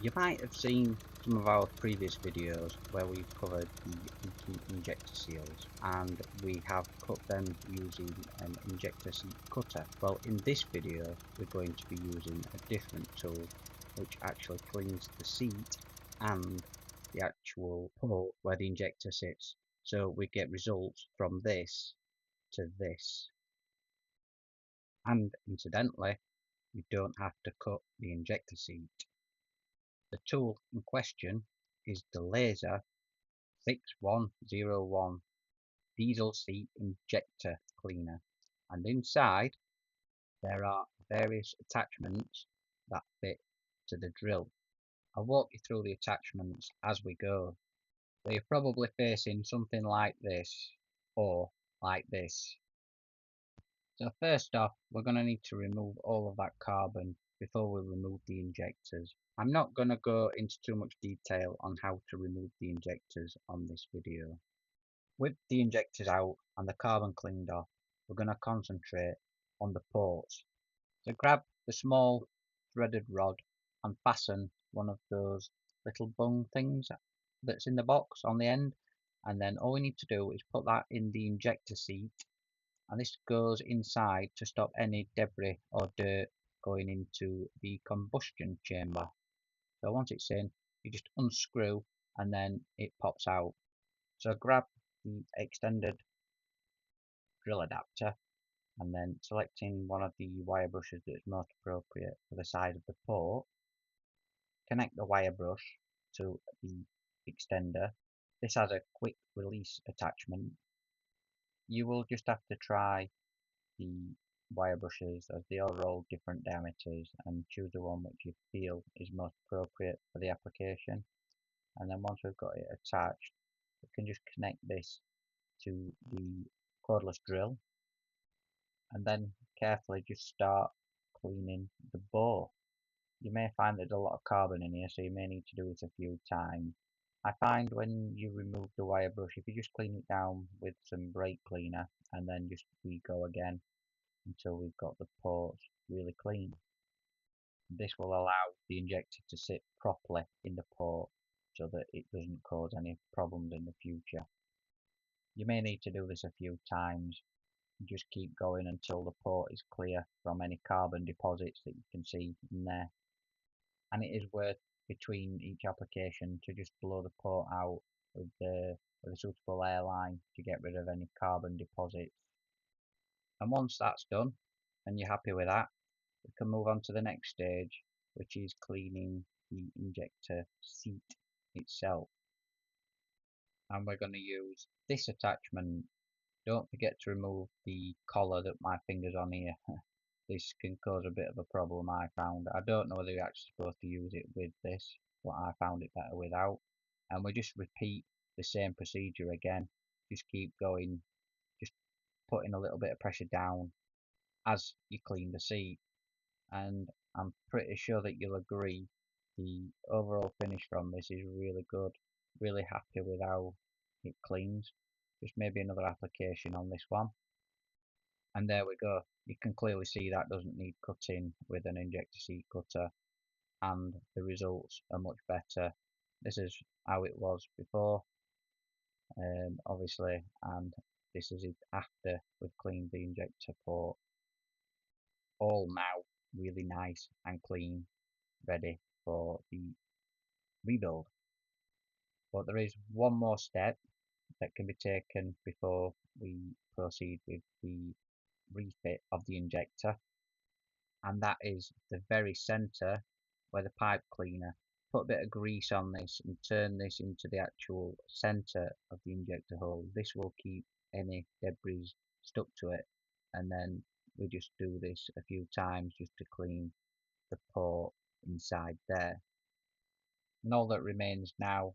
You might have seen some of our previous videos where we've covered the injector seals and we have cut them using an injector seat cutter. Well, in this video we're going to be using a different tool which actually cleans the seat and the actual port where the injector sits. So we get results from this to this. And incidentally, you don't have to cut the injector seat. The tool in question is the Laser 6101 diesel seat injector cleaner, and inside there are various attachments that fit to the drill. I'll walk you through the attachments as we go. So you're probably facing something like this or like this. So first off, we're going to need to remove all of that carbon before we remove the injectors. I'm not going to go into too much detail on how to remove the injectors on this video. With the injectors out and the carbon cleaned off, we're going to concentrate on the ports. So grab the small threaded rod and fasten one of those little bung things that's in the box on the end, and then all we need to do is put that in the injector seat, and this goes inside to stop any debris or dirt going into the combustion chamber. So once it's in, you just unscrew and then it pops out. So grab the extended drill adapter and then selecting one of the wire brushes that's most appropriate for the side of the port, connect the wire brush to the extender. This has a quick release attachment. You will just have to try the wire brushes as they are all different diameters and choose the one which you feel is most appropriate for the application. And then once we've got it attached, we can just connect this to the cordless drill and then carefully just start cleaning the bore. You may find there's a lot of carbon in here, so you may need to do this a few times. I find when you remove the wire brush, if you just clean it down with some brake cleaner and then just re-go again until we've got the ports really clean. This will allow the injector to sit properly in the port so that it doesn't cause any problems in the future. You may need to do this a few times. Just keep going until the port is clear from any carbon deposits that you can see in there. And it is worth between each application to just blow the port out with a suitable airline to get rid of any carbon deposits. And once that's done and you're happy with that, we can move on to the next stage, which is cleaning the injector seat itself. And we're going to use this attachment. Don't forget to remove the collar that my finger's on here. This can cause a bit of a problem, I found. I don't know whether you're actually supposed to use it with this, but I found it better without. And we just repeat the same procedure again. Just keep going, just putting a little bit of pressure down as you clean the seat. And I'm pretty sure that you'll agree the overall finish from this is really good. Really happy with how it cleans. Just maybe another application on this one. And there we go. You can clearly see that doesn't need cutting with an injector seat cutter, and the results are much better. This is how it was before, obviously, and this is it after we've cleaned the injector port. All now really nice and clean, ready for the rebuild. But there is one more step that can be taken before we proceed with the refit of the injector, and that is the very center where the pipe cleaner. Put a bit of grease on this and turn this into the actual center of the injector hole. This will keep any debris stuck to it, and then we just do this a few times just to clean the port inside there. And all that remains now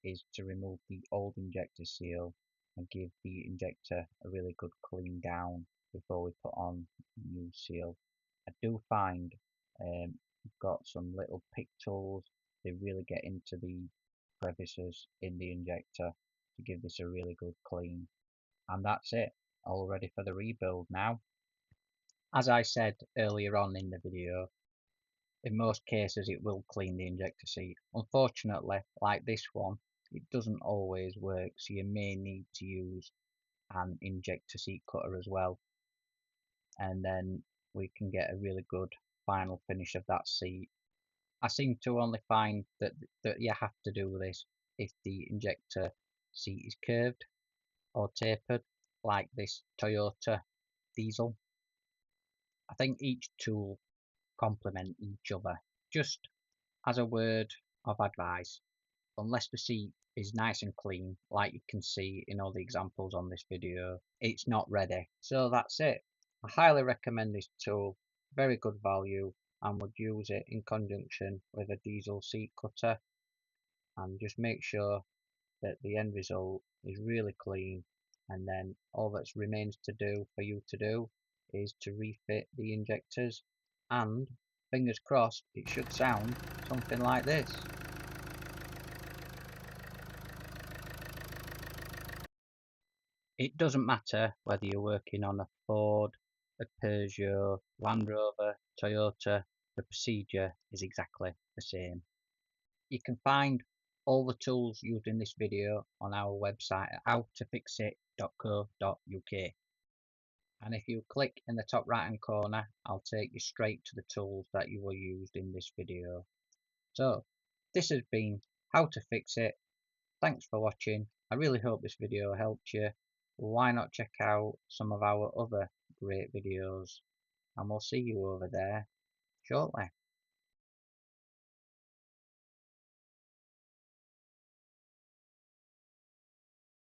is to remove the old injector seal and give the injector a really good clean down before we put on the new seal. I do find we've got some little pick tools. They really get into the crevices in the injector to give this a really good clean. And that's it, all ready for the rebuild now. As I said earlier on in the video, In most cases it will clean the injector seat. Unfortunately, like this one, it doesn't always work, so you may need to use an injector seat cutter as well, and then we can get a really good final finish of that seat. I seem to only find that you have to do this if the injector seat is curved or tapered, like this Toyota diesel. I think each tool complement each other. Just as a word of advice, unless the seat is nice and clean, like you can see in all the examples on this video, it's not ready. So that's it. I highly recommend this tool, very good value, and would use it in conjunction with a diesel seat cutter, and just make sure that the end result is really clean, and then all that remains to do for you to do is to refit the injectors, and fingers crossed it should sound something like this. It doesn't matter whether you're working on a Ford, a Peugeot, Land Rover, Toyota, the procedure is exactly the same. You can find all the tools used in this video on our website at howtofixit.co.uk. And if you click in the top right hand corner, I'll take you straight to the tools that you will use in this video. So this has been How to Fix It. Thanks for watching. I really hope this video helped you. Why not check out some of our other great videos, and we'll see you over there shortly.